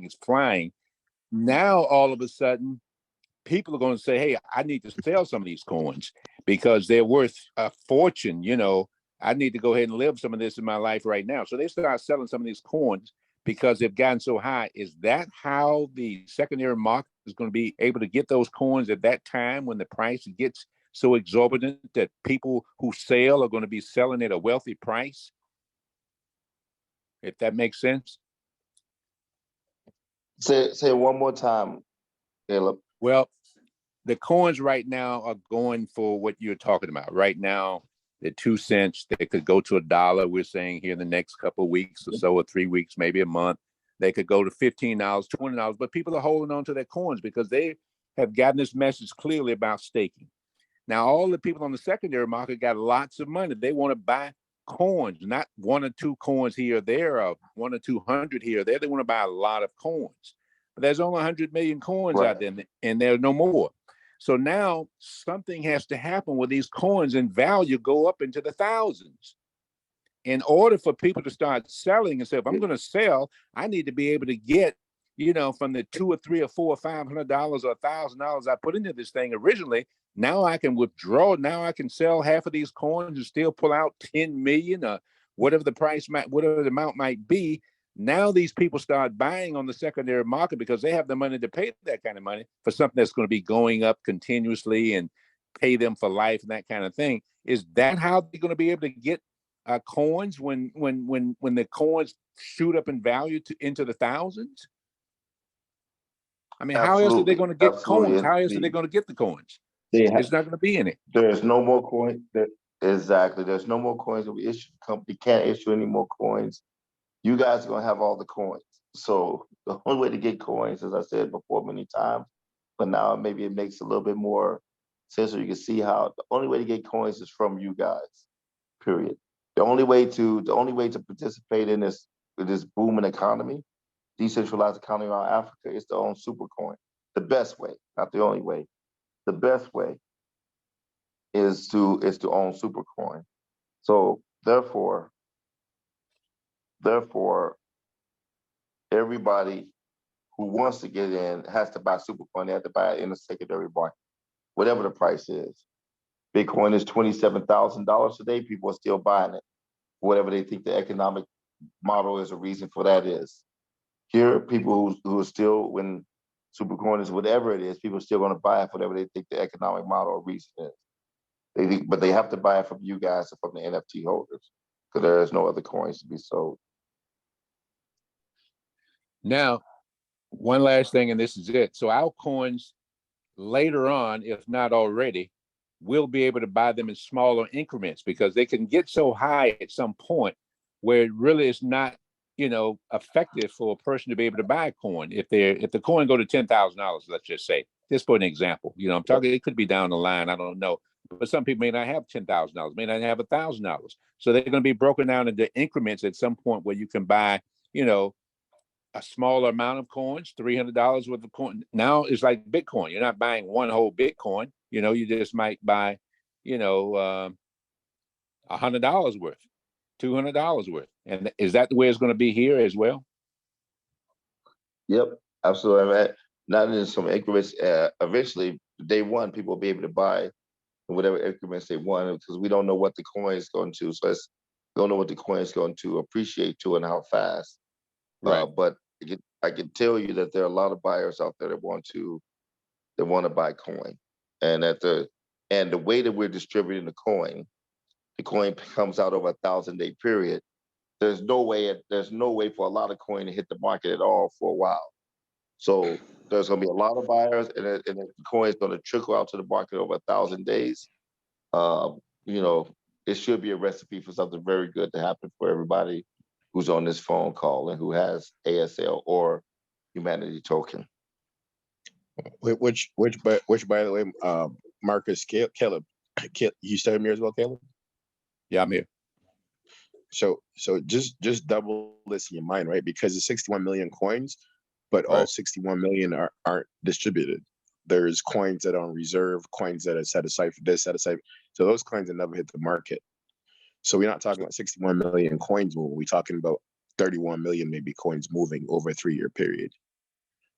is flying. Now, all of a sudden, people are going to say, hey, I need to sell some of these coins because they're worth a fortune. I need to go ahead and live some of this in my life right now. So they start selling some of these coins because they've gotten so high. Is that how the secondary market is going to be able to get those coins at that time when the price gets so exorbitant that people who sell are going to be selling at a wealthy price? If that makes sense. Say it one more time, Caleb. Well, the coins right now are going for what you're talking about. Right now, the 2 cents, they could go to $1. We're saying here in the next couple of weeks or so, or 3 weeks, maybe a month. They could go to $15, $20, but people are holding on to their coins because they have gotten this message clearly about staking. Now, all the people on the secondary market got lots of money. They want to buy coins, not 1 or 2 coins here or there, or 1 or 200 here or there. They want to buy a lot of coins. But there's only 100 million coins out there, and there's no more. So now something has to happen where these coins in value go up into the thousands. In order for people to start selling and say, if I'm going to sell, I need to be able to get, from the $2 or $3 or $4 or $500 or $1,000 I put into this thing originally. Now I can withdraw. Now I can sell half of these coins and still pull out 10 million or whatever whatever the amount might be. Now these people start buying on the secondary market because they have the money to pay that kind of money for something that's going to be going up continuously and pay them for life and that kind of thing. Is that how they're going to be able to get coins when the coins shoot up in value into the thousands? I mean, how else are they going to get coins? How else are they going to get the coins? It's not going to be in it. There's no more coins. Exactly. There's no more coins that we issue. The company can't issue any more coins. You guys are going to have all the coins. So the only way to get coins, as I said before many times, but now maybe it makes a little bit more sense so you can see how the only way to get coins is from you guys, period. The only way to participate in this booming economy, decentralized economy around Africa, is to own Supercoin. The best way, not the only way. The best way is to own Supercoin. So therefore, everybody who wants to get in has to buy Supercoin. They have to buy it in the secondary market, whatever the price is. Bitcoin is $27,000 today. People are still buying it, whatever they think the economic model is, a reason for that is. Here, people who are still, when Supercoin is whatever it is, people are still going to buy it for whatever they think the economic model or reason is. But they have to buy it from you guys and from the NFT holders because there is no other coins to be sold. Now, one last thing, and this is it. So our coins later on, if not already, we'll be able to buy them in smaller increments because they can get so high at some point where it really is not, effective for a person to be able to buy a coin. If the coin go to $10,000, let's just say, just for an example, I'm talking, it could be down the line, I don't know. But some people may not have $10,000, may not have $1,000. So they're going to be broken down into increments at some point where you can buy, a smaller amount of coins, $300 worth of coin. Now it's like Bitcoin. You're not buying one whole Bitcoin. You just might buy, $100 worth, $200 worth. And is that the way it's going to be here as well? Yep, absolutely. Not in some increments. Eventually, day one, people will be able to buy in whatever increments they want because we don't know what the coin is going to. So we don't know what the coin is going to appreciate to and how fast. Right. But I can tell you that there are a lot of buyers out there that want to buy coin, and the way that we're distributing the coin comes out over a 1,000-day period. There's no way for a lot of coin to hit the market at all for a while. So there's going to be a lot of buyers, and the coin is going to trickle out to the market over 1,000 days. It should be a recipe for something very good to happen for everybody who's on this phone call and who has ASL or Humanity Token. Which by the way, Marcus, Caleb, you still here as well, Caleb? Yeah, I'm here. So just double this in your mind, right? Because it's 61 million coins, but all 61 million aren't distributed. There's coins that are on reserve, coins that are set aside for this, set aside. So those coins have never hit the market. So we're not talking about 61 million coins moving. We're talking about 31 million maybe coins moving over a 3-year period.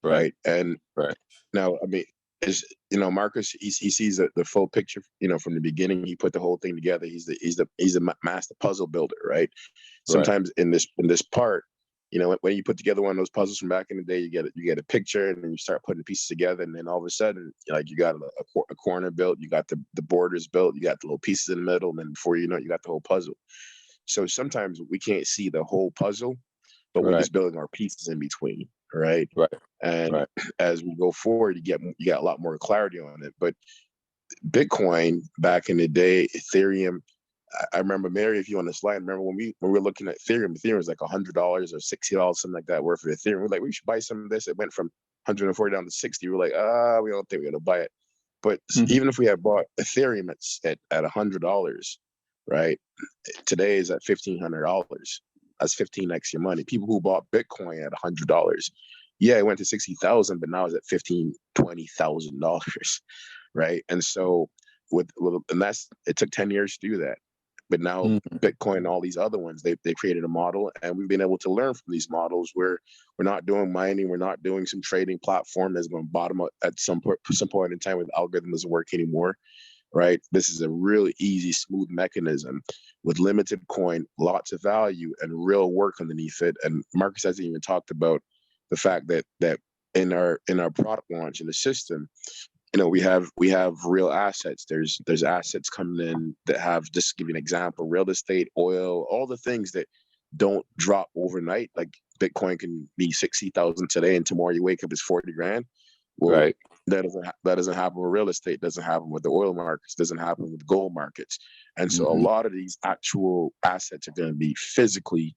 right? And Right. now, I mean, is Marcus, he sees the full picture, from the beginning. He put the whole thing together. He's the master puzzle builder, right? Right. Sometimes in this part, when you put together one of those puzzles from back in the day, you get a picture, and then you start putting pieces together, and then all of a sudden, like, you got a corner built, you got the borders built, you got the little pieces in the middle, and then before you know it, you got the whole puzzle. So sometimes we can't see the whole puzzle, but we're Right. just building our pieces in between, right? Right. And Right. as we go forward, you got a lot more clarity on it. But Bitcoin back in the day, Ethereum, I remember, Mary, if you on the slide, remember when we were looking at Ethereum was like $100 or $60, something like that, worth of Ethereum. We're like, we should buy some of this. It went from 140 down to 60. We're like, we don't think we're gonna buy it. But even if we had bought Ethereum at $100, right? Today is at $1,500. That's 15x your money. People who bought Bitcoin at $100, yeah, it went to 60,000, but now it's at $20,000, right? And so it took 10 years to do that. But now Bitcoin and all these other ones, they created a model, and we've been able to learn from these models where we're not doing mining, we're not doing some trading platform that's going to bottom up at some point in time when the algorithm doesn't work anymore, right? This is a really easy, smooth mechanism with limited coin, lots of value, and real work underneath it. And Marcus hasn't even talked about the fact that in our product launch in the system, we have real assets. There's assets coming in that have, just to give you an example, real estate, oil, all the things that don't drop overnight. Like Bitcoin can be 60,000 today, and tomorrow you wake up it's 40 grand. Well, Right. that doesn't happen with real estate. Doesn't happen with the oil markets. Doesn't happen with gold markets. And so a lot of these actual assets are going to be physically.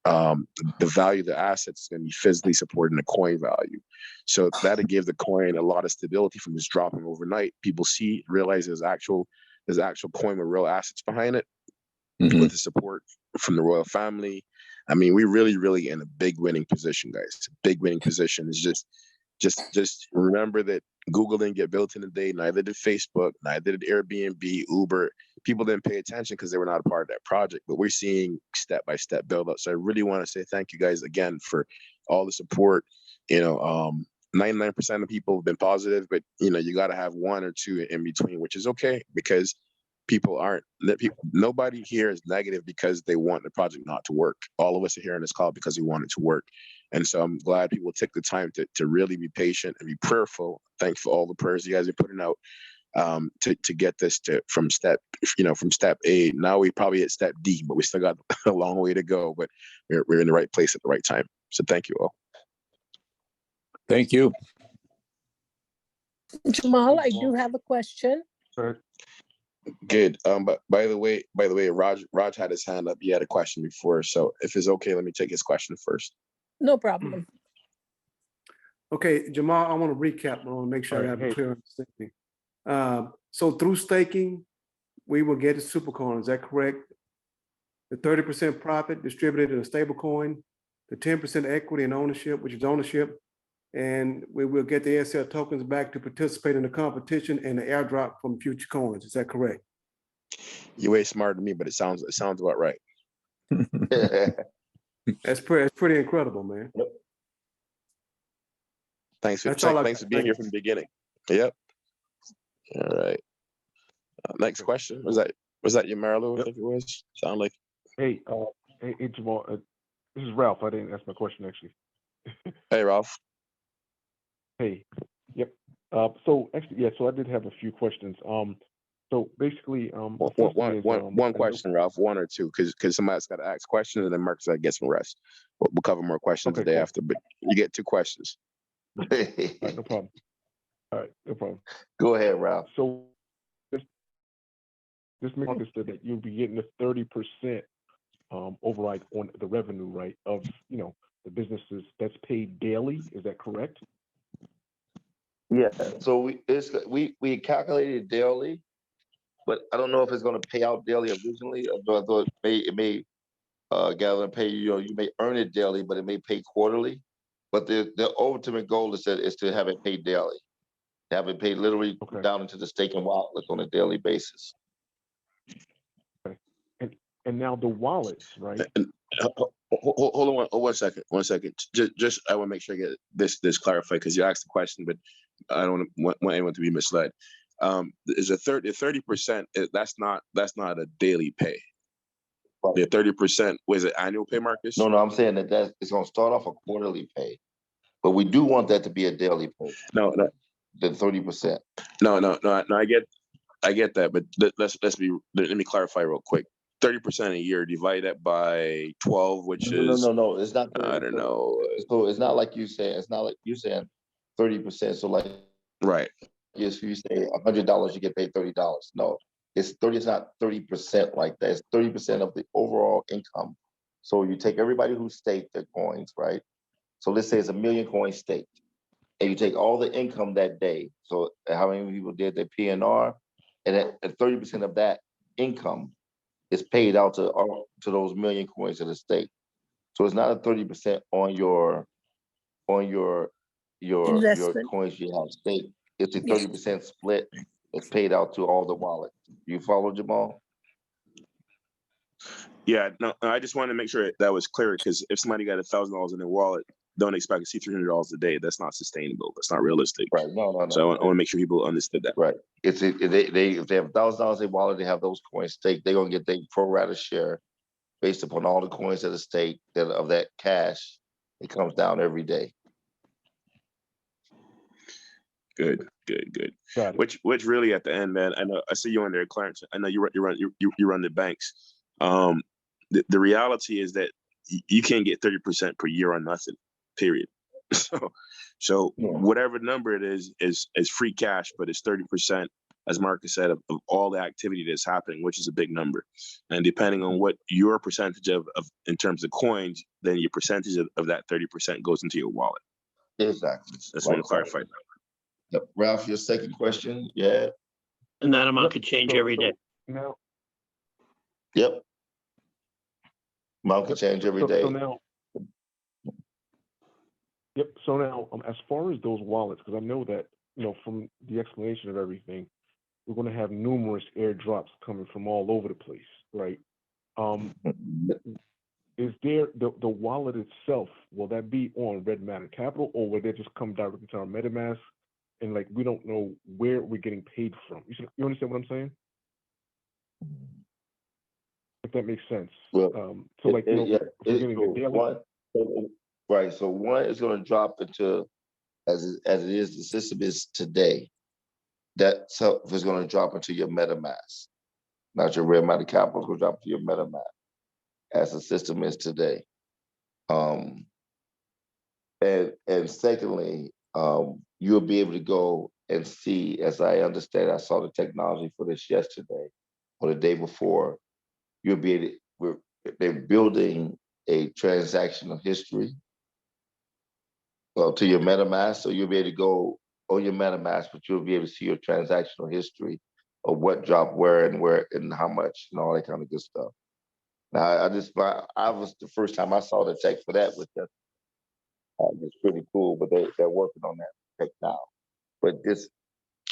The value of the assets is going to be physically supporting the coin value. So that'll give the coin a lot of stability from just dropping overnight. People realize there's actual coin with real assets behind it, with the support from the royal family. I mean, we're really, really in a big winning position, guys. It's a big winning position. It's just remember that Google didn't get built in a day, neither did Facebook, neither did Airbnb, Uber. People didn't pay attention because they were not a part of that project, but we're seeing step-by-step build up. So I really want to say thank you guys again for all the support. 99% of people have been positive, but you got to have one or two in between, which is okay, because nobody here is negative because they want the project not to work. All of us are here on this call because we want it to work. And so I'm glad people took the time to really be patient and be prayerful. Thanks for all the prayers you guys are putting out to get this from step A. Now we probably at step D, but we still got a long way to go. But we're in the right place at the right time. So thank you all. Thank you. Jamal, I do have a question. Good. But by the way, Raj had his hand up. He had a question before. So if it's okay, let me take his question first. No problem. Okay, Jamal, I want to recap. I want to make sure I have a clear understanding. So through staking, we will get a supercoin. Is that correct? The 30% profit distributed in a stable coin, the 10% equity and ownership, which is ownership, and we will get the ASL tokens back to participate in the competition and the airdrop from future coins. Is that correct? You're way smarter than me, but it sounds about right. That's pretty incredible, man. Yep. Thanks for being here from the beginning. Yep. All right. Next question. Was that you, Marlo? Yep. I think it was. Sound like. Hey, Jamal. This is Ralph. I didn't ask my question actually. Hey, Ralph. Hey. Yep. So actually, yeah. So I did have a few questions. So basically, one question, Ralph. One or two, because somebody's got to ask questions, and then Mark's got to get some rest. We'll cover more questions the day after, but you get 2 questions. All right, no problem. All right, no problem. Go ahead, Ralph. So just make understood that you'll be getting the 30% override on the revenue, right, of the businesses that's paid daily. Is that correct? Yeah. So we calculated daily, but I don't know if it's going to pay out daily originally. I thought it may gather and pay you. You may earn it daily, but it may pay quarterly. But the ultimate goal is to have it paid daily, to have it paid literally down into the staking wallet on a daily basis. Okay. And now the wallets, right? Hold on 1 second. Just I want to make sure I get this clarified because you asked the question, but I don't want anyone to be misled. Is a 30%? That's not a daily pay. Right. The 30% was it annual pay, Marcus? No, I'm saying that it's gonna start off a quarterly pay, but we do want that to be a daily pay, No. the 30%. No. I get that, but let me clarify real quick. 30% a year, divide that by 12, which is No, it's not. I don't know. So it's not like you saying, it's not like you saying 30%. So like, Right. if you say $100, you get paid $30. No, it's 30. It's not 30% like that. It's 30% of the overall income. So you take everybody who staked their coins, right? So let's say it's 1,000,000 coins staked, and you take all the income that day. So how many people did their PNR, and at 30% of that income is paid out to those 1,000,000 coins that are staked. So it's not a 30% on your Investment. coins you have staked. It's a Yes. 30% split that's paid out to all the wallets. You follow, Jamal? Yeah, no, I just wanted to make sure that was clear because if somebody got $1,000 in their wallet, don't expect to see $300 a day. That's not sustainable. That's not realistic. Right. No. So I want to make sure people understood that. Right. If they have $1,000 in their wallet, they have those coins staked. They're gonna get their pro rata share based upon all the coins that are staked of that cash. It comes down every day. Good. Got it. Which really at the end, man. I know I see you on there, Clarence. I know you run the banks. The reality is that you can't get 30% per year on nothing. Period. So Yeah. whatever number it is free cash, but it's 30%, as Marcus said, of all the activity that's happening, which is a big number. And depending on what your percentage of in terms of coins, then your percentage of that 30% goes into your wallet. Exactly. Just want to clarify that. Yep. Ralph, your second question? Yeah. And that amount Yep. could change So- every day. Now, Yep. Amount can change every so day. now, yep. So now, as far as those wallets, because I know that from the explanation of everything, we're going to have numerous airdrops coming from all over the place, right? Is there the wallet itself? Will that be on Red Matter Capital, or will they just come directly to our MetaMask? And like we don't know where we're getting paid from. You understand what I'm saying? If that makes sense. Well, So like if we're getting so the daily. right. So one is going to drop into as it is. The system is today. That stuff is going to drop into your MetaMask, not your Red Matter Capital. It's going to drop into your MetaMask as the system is today. And secondly, you'll be able to go and see, as I understand, I saw the technology for this yesterday or the day before. You'll be able they're building a transactional history to your MetaMask, so you'll be able to go on your MetaMask, but you'll be able to see your transactional history of what dropped where and how much and all that kind of good stuff. Now, I was the first time I saw the tech for that was just it's pretty cool, but they're working on that tech now. But this,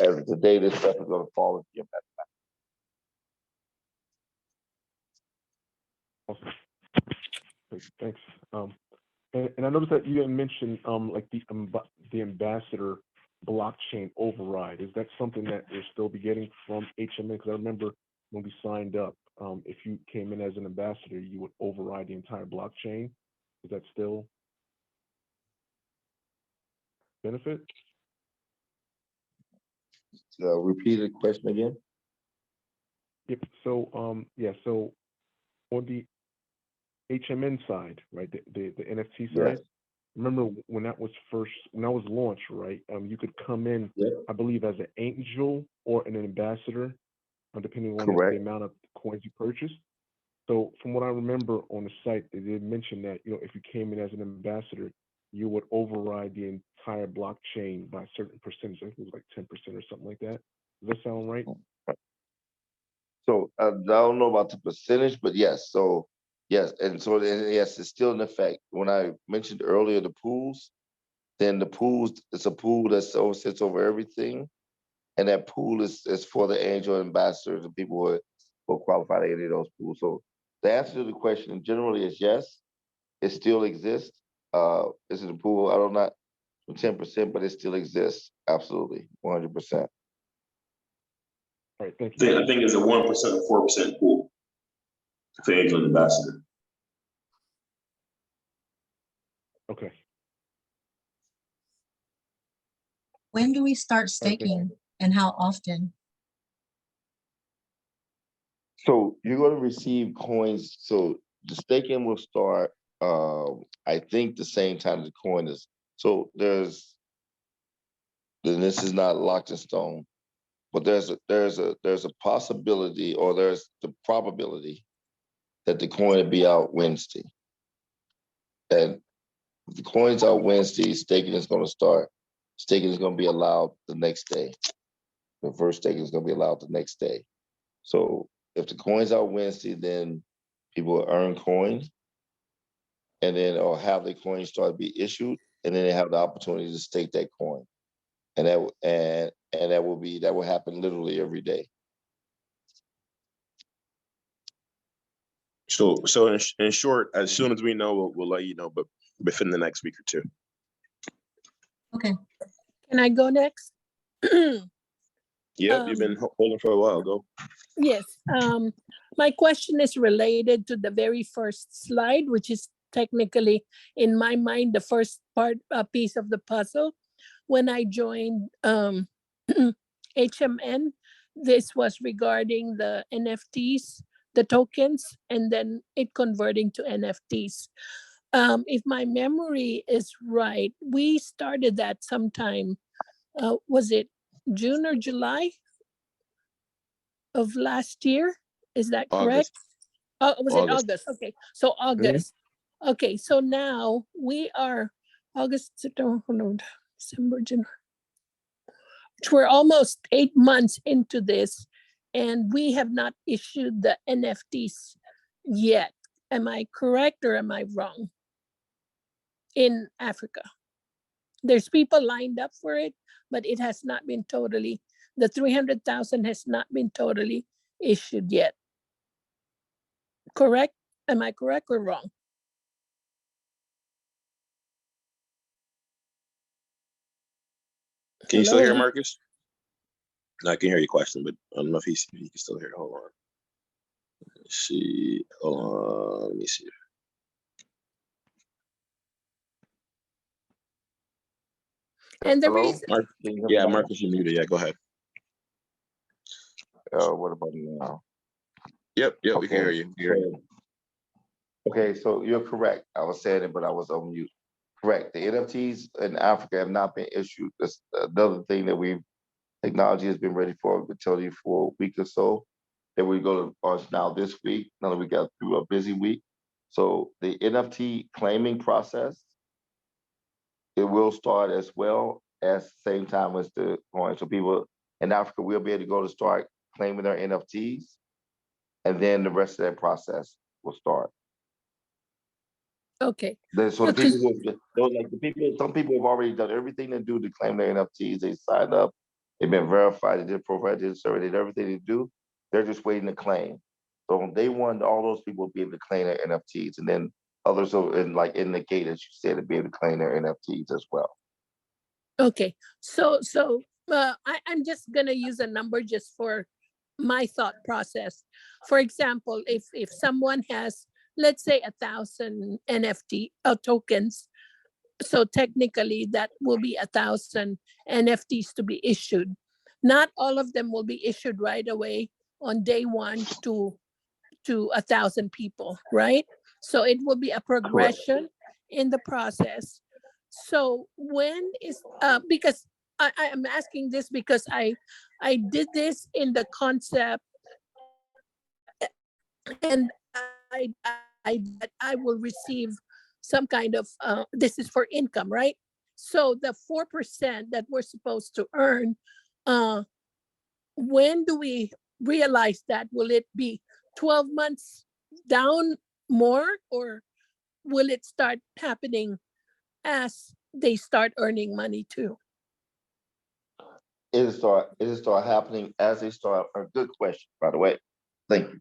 as of today, this stuff is going to fall into your MetaMask. Awesome. Great, thanks. And I noticed that you didn't mention like the ambassador blockchain override. Is that something that we'll still be getting from HMN? Because I remember when we signed up, if you came in as an ambassador, you would override the entire blockchain. Is that still benefit? Repeat the question again. Yep. So yeah. So on the HMN side, right, the NFT side. Yes. Remember when that was launched, right? You could come in, Yep. I believe, as an angel or an ambassador, depending on the Correct. amount of coins you purchased. So from what I remember on the site, they did mention that if you came in as an ambassador, you would override the entire blockchain by a certain percentage. I think it was like 10% or something like that. Does that sound right? So I don't know about the percentage, but yes. So yes, and yes, it's still in effect. When I mentioned earlier the pools, then the pools, it's a pool that sits over everything, and that pool is for the angel ambassadors and people who qualify to any of those pools. So the answer to the question generally is yes, it still exists. It's an approval. I don't know, 10%, but it still exists. Absolutely, 100%. All right, thank you. I think it's a 1% or 4% pool for Angel Ambassador. Okay. When do we start All right, thank you. staking and how often? So you're going to receive coins. So the staking will start, I think, the same time the coin is. So then this is not locked in stone, but there's a possibility, or there's the probability that the coin will be out Wednesday. And if the coin's out Wednesday, staking is going to start. Staking is going to be allowed the next day. The first staking is going to be allowed the next day. So if the coin's out Wednesday, then people will earn coins, and then or have the coin start to be issued, and then they have the opportunity to stake that coin, and that will happen literally every day. So in short, as soon as we know, we'll let you know, but within the next week or two. Okay, Can I go next? Yep, you've been holding for a while. Go. Yes, my question is related to the very first slide, which is technically, in my mind, the first piece of the puzzle. When I joined HMN, this was regarding the NFTs, the tokens, and then it converting to NFTs. If my memory is right, we started that sometime, was it June or July of last year? Is that correct? Oh, was it August? Okay, so August. Okay, so now we are August, September, December, January. We're almost 8 months into this, and we have not issued the NFTs yet. Am I correct or am I wrong? In Africa, there's people lined up for it, but it has not been totally, the 300,000 has not been totally issued yet. Correct? Am I correct or wrong? Can you still hear Hello? Marcus? I can hear your question, but I don't know if he can still hear it. Hold on. Let's see. Hold on. Let me see. And the Hello? reason, Mark, Can you hear me yeah, now? Marcus, you muted. Yeah, go ahead. What about now? Yep, we can hear you. We can hear you. Okay, so you're correct. I was saying it, but I was on mute. Correct. The NFTs in Africa have not been issued. That's another thing that technology has been ready for. I've been telling you for a week or so. Then we go to launch now this week. Now that we got through a busy week. So the NFT claiming process, it will start as well as the same time as the coin. So people in Africa will be able to go to start claiming their NFTs, and then the rest of that process will start. okay, So the people, some people have already done everything they do to claim their NFTs. They signed up, they've been verified, they did profile, they did survey, they did everything they do. They're just waiting to claim. So on day one, all those people will be able to claim their NFTs, and then others will, in the gate, as you said, to be able to claim their NFTs as well. okay. So I'm just gonna use a number just for my thought process. For example, if someone has, let's say, 1,000 NFT tokens, so technically that will be 1,000 NFTs to be issued. Not all of them will be issued right away on day one to 1,000 people, right? So it will be a progression in the process. So when is because I am asking this because I did this in the concept, and I will receive some kind of this is for income, right? So the 4% that we're supposed to earn, when do we realize that? Will it be 12 months down more, or will it start happening as they start earning money too? It'll start happening as they start. A good question, by the way. Thank you.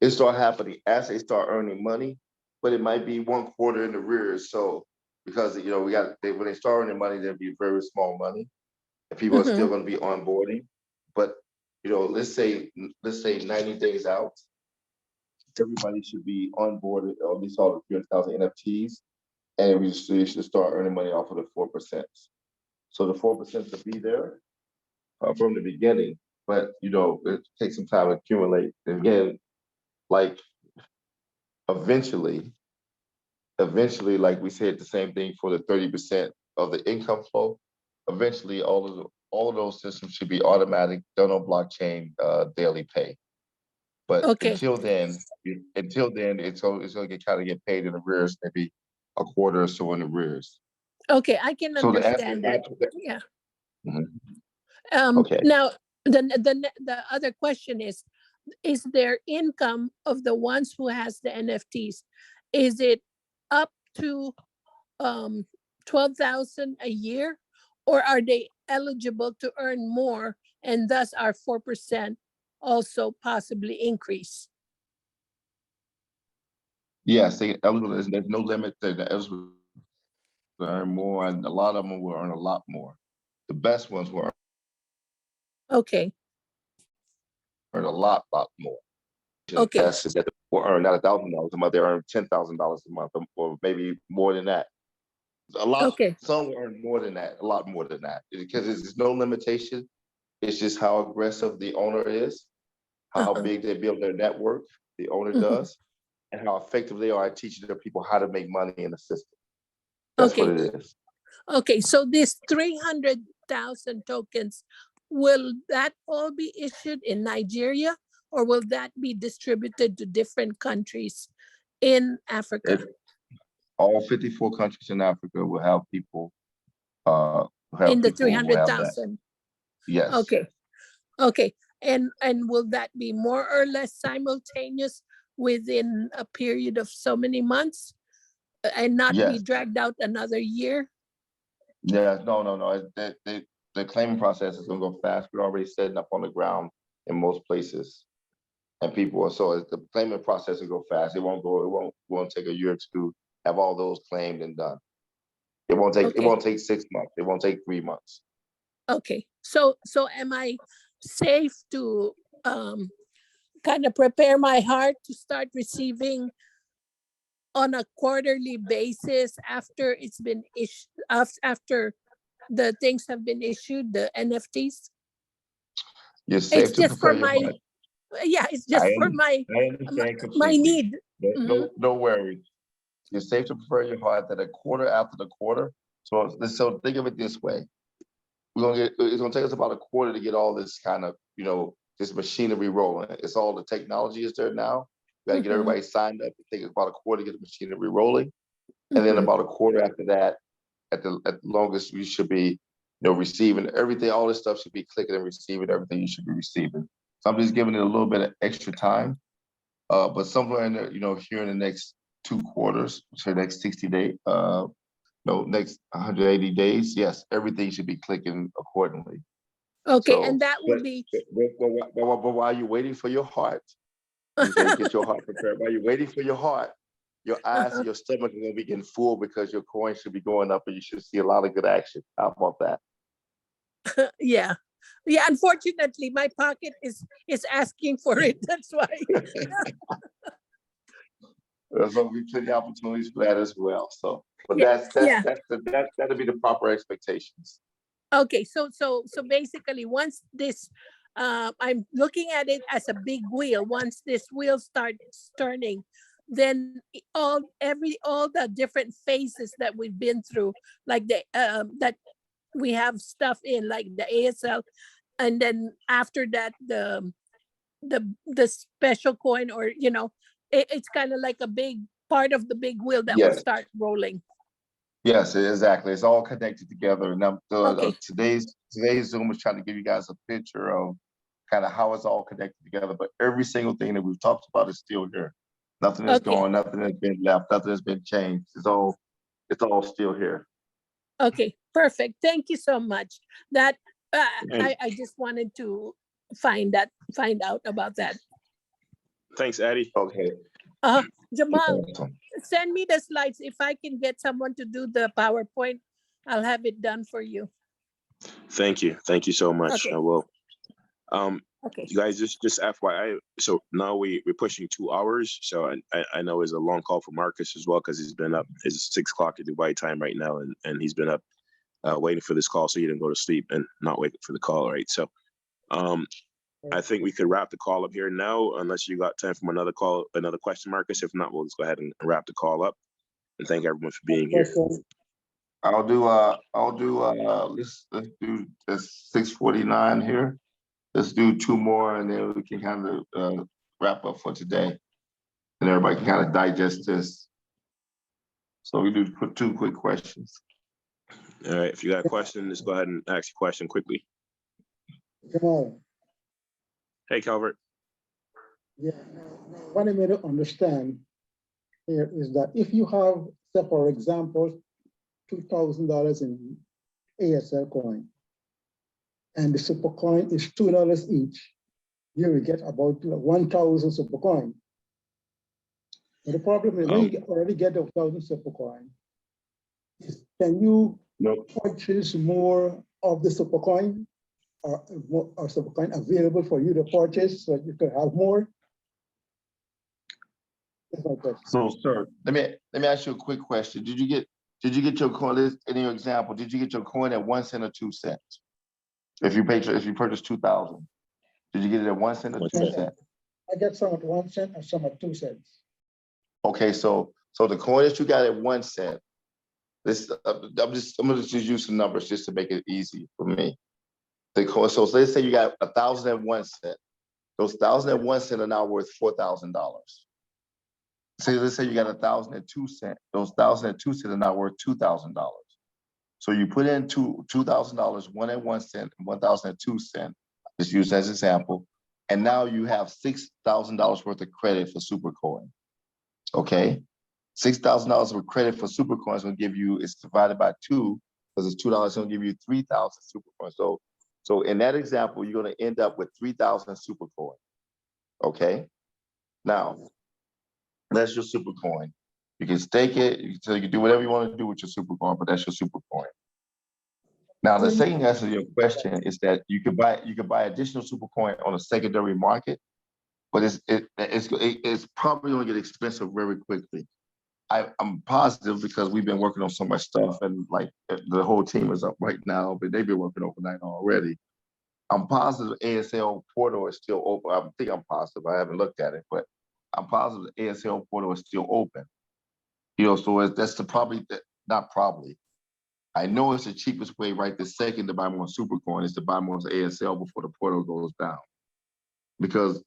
It start happening as they start earning money, but it might be 1/4 in arrears. So because when they start earning money, there'll be very small money, and people are still going to be onboarding. But let's say 90 days out, everybody should be onboarded, or at least all the 300,000 NFTs, and we should start earning money off of the 4%. So the 4% to be there from the beginning, but it takes some time to accumulate. And again, like eventually, like we said, the same thing for the 30% of the income flow. Eventually, all of those systems should be automatic, done on blockchain, daily pay. But Okay. until then, it's going to get paid in arrears, maybe a quarter or so in arrears. Okay, I can So the answer understand that. Yeah. Mhm. Okay. Now, the other question is their income of the ones who has the NFTs, is it up to 12,000 a year, or are they eligible to earn more, and thus our 4% also possibly increase? Yes, they eligible. There's no limit. They're eligible to earn more, and a lot of them will earn a lot more. The best ones will Okay. earn a lot more. Okay. That's that will earn not $1,000 a month. They earn $10,000 a month, or maybe more than that. A lot. Okay. Some will earn more than that. A lot more than that, because there's no limitation. It's just how aggressive the owner is, how big they build their network. The owner does, and how effective they are at teaching their people how to make money in the system. That's Okay. what it is. Okay, so this 300,000 tokens, will that all be issued in Nigeria, or will that be distributed to different countries in Africa? All 54 countries in Africa will have people. In the people who have that. 300,000. Yes. Okay. Okay. And will that be more or less simultaneous within a period of so many months, and not be Yes. dragged out another year? Yeah. No. The claiming process is going to go fast. We're already setting up on the ground in most places, and people are so the claiming process will go fast. It won't take a year or two to have all those claimed and done. It won't take. Okay. It won't take 6 months. It won't take 3 months. Okay, so am I safe to kind of prepare my heart to start receiving on a quarterly basis after it's been issued, after the things have been issued, the NFTs? You're safe It's to just for prepare your my, heart. yeah, it's just I for my understand completely. my need. No worries. You're safe to prepare your heart that a quarter after the quarter. So think of it this way. It's gonna take us about a quarter to get all this kind of, this machinery rolling. It's all the technology is there now. We gotta get everybody signed up. It takes about a quarter to get the machinery rolling. And then about a quarter after that, at the longest, we should be, receiving everything. All this stuff should be clicking and receiving everything you should be receiving. So I'm just giving it a little bit of extra time. But somewhere in there, here in the next 2 quarters, so the next 60 days, next 180 days, yes, everything should be clicking accordingly. Okay, So, and that will be, but while you're waiting for your heart, you say get your heart prepared. While you're waiting for your heart, your eyes and your stomach are gonna be getting full, because your coin should be going up, and you should see a lot of good action. How about that? yeah. Unfortunately, my pocket is asking for it. That's why. There's gonna be plenty of opportunities for that as well. So, but Yeah, that'll be the proper expectations. Okay, so basically, once this, I'm looking at it as a big wheel. Once this wheel starts turning, then all the different phases that we've been through, like the that we have stuff in, like the ASL, and then after that the special coin, or it's kind of like a big part of the big wheel that will Yes. start rolling. Yes, exactly. It's all connected together. And Okay. Today's Zoom is trying to give you guys a picture of kind of how it's all connected together. But every single thing that we've talked about is still here. Nothing is Okay. gone. Nothing has been left. Nothing has been changed. It's all still here. Okay, perfect. Thank you so much. That I just wanted to find out about that. Thanks, Addie. Okay. Jamal, Awesome. send me the slides. If I can get someone to do the PowerPoint, I'll have it done for you. Thank you. Thank you so much. Okay. I will. Okay. You guys, just FYI, so now we're pushing 2 hours. So I know it's a long call for Marcus as well, because he's been up. It's 6 o'clock at Dubai time right now, and he's been up waiting for this call, so he didn't go to sleep and not waiting for the call, right? So I think we could wrap the call up here now, unless you got time from another call, another question, Marcus. If not, we'll just go ahead and wrap the call up. And thank everyone for being here. I'll do, let's do this 6:49 here. Let's do 2 more, and then we can kind of wrap up for today. And everybody can kind of digest this. So we do put 2 quick questions. All right, if you got a question, just go ahead and ask your question quickly. Come on. Hey, Calvert. Yeah, now, what I made to understand here is that if you have, say, for example, $2,000 in ASL coin, and the super coin is $2 each, you will get about 1,000 super coin. But the problem is when you already get 1,000 super coin, can you purchase more of the super coin, or super coin available for you to purchase so you can have more? That's my question. So, sir, let me ask you a quick question. Did you get your coin, in your example, did you get your coin at 1 cent or 2 cents? If you purchased 2,000, did you get it at 1 cent or 2 cents? I get some at 1 cent and some at 2 cents. Okay, so the coin that you got at 1 cent, this I'm gonna just use some numbers just to make it easy for me. The coin, so let's say you got 1,000 at 1 cent. Those 1,000 at 1 cent are now worth $4,000. Say let's say you got 1,000 at 2 cents. Those 1,000 at 2 cents are now worth $2,000. So you put in $2,000, 1 at 1 cent and 1,000 at 2 cents. Just use as an example. And now you have $6,000 worth of credit for Supercoin. Okay, $6,000 of credit for Supercoin is going to give you, it's divided by 2, because it's $2, it's going to give you 3,000 Supercoins. So in that example, you're going to end up with 3,000 Supercoin. Okay, now that's your Supercoin. You can stake it, so you can do whatever you want to do with your Supercoin, but that's your Supercoin. Now, the second answer to your question is that you could buy additional Supercoin on a secondary market, but it's probably going to get expensive very quickly. I'm positive because we've been working on so much stuff, and like the whole team is up right now, but they've been working overnight already. I'm positive the ASL portal is still open. I think I'm positive. I haven't looked at it, but I'm positive the ASL portal is still open. You know, so that's not probably. I know it's the cheapest way right this second to buy more Supercoin is to buy more ASL before the portal goes down. Because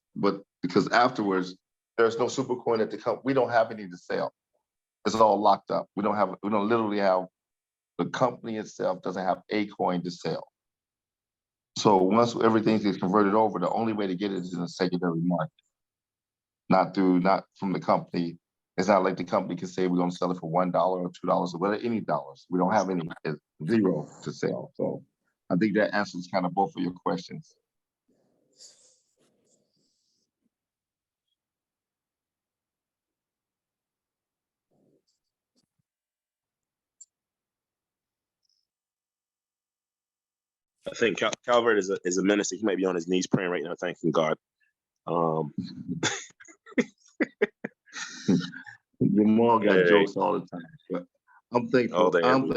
afterwards, there's no Supercoin at the company. We don't have any to sell. It's all locked up. We don't literally have, the company itself doesn't have a coin to sell. So once everything gets converted over, the only way to get it is in a secondary market. Not from the company. It's not like the company can say we're going to sell it for $1 or $2 or whatever, any dollars. We don't have any, zero to sell. So I think that answers kind of both of your questions. I think Calvert is a minister. He might be on his knees praying right now, thanking God. Jamal got jokes all the time, but I'm thankful. I'm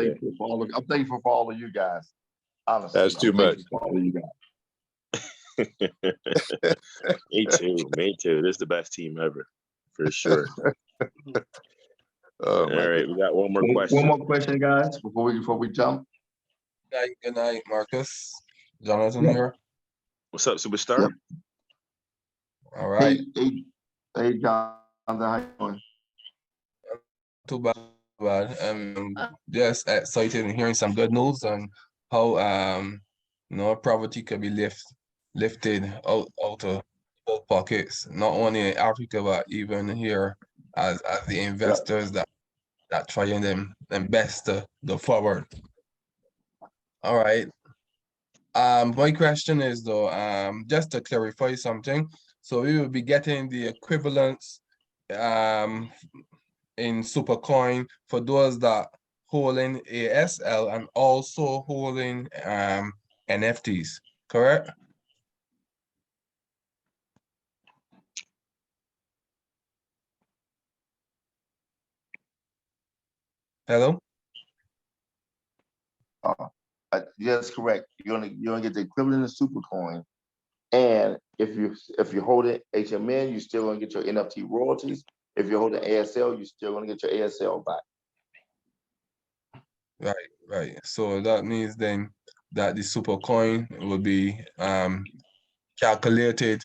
thankful for all of you guys. Honestly, that's too much. For all of you guys. Me too. This is the best team ever, for sure. All right, we got one more question. One more question, guys, before we jump. Good night, Marcus. Jonathan here. What's up, superstar? Yep. All right. Hey, Jonathan, how you doing? Too bad. Just excited and hearing some good news on how poverty could be lifted out of both pockets, not only in Africa but even here as the investors that try and invest to go forward. All right. My question is though, just to clarify something. So we will be getting the equivalents in Supercoin for those that holding ASL and also holding NFTs, correct? Hello? Yes, correct. You're gonna get the equivalent of Supercoin. And if you hold it HMN, you're still gonna get your NFT royalties. If you hold the ASL, you're still gonna get your ASL back. Right. So that means then that the Supercoin will be calculated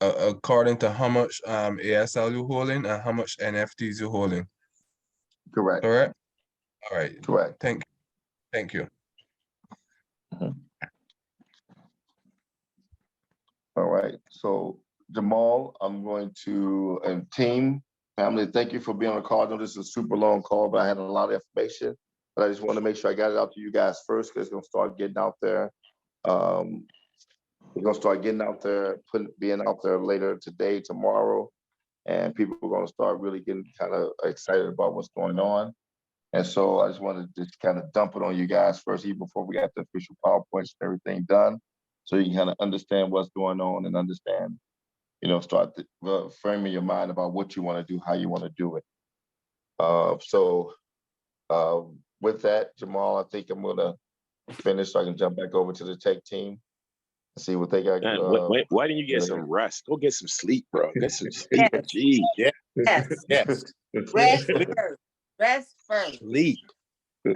according to how much ASL you're holding and how much NFTs you're holding. Correct. Correct? All right. Correct. Thank you. All right. So Jamal, I'm going to, and team, family, thank you for being on the call. I know this is a super long call, but I had a lot of information. But I just want to make sure I got it out to you guys first, because it's gonna start getting out there. We're gonna start getting out there, being out there later today, tomorrow, and people are gonna start really getting kind of excited about what's going on. And so I just wanted to just kind of dump it on you guys first, even before we got the official PowerPoints and everything done, so you can kind of understand what's going on and understand, start framing your mind about what you want to do, how you want to do it. With that, Jamal, I think I'm gonna finish so I can jump back over to the tech team and see what they got. Why didn't you get some rest? Go get some sleep, bro. Get some sleep. Yes. Gee. Yes. Yes. Rest first. Rest first. Sleep.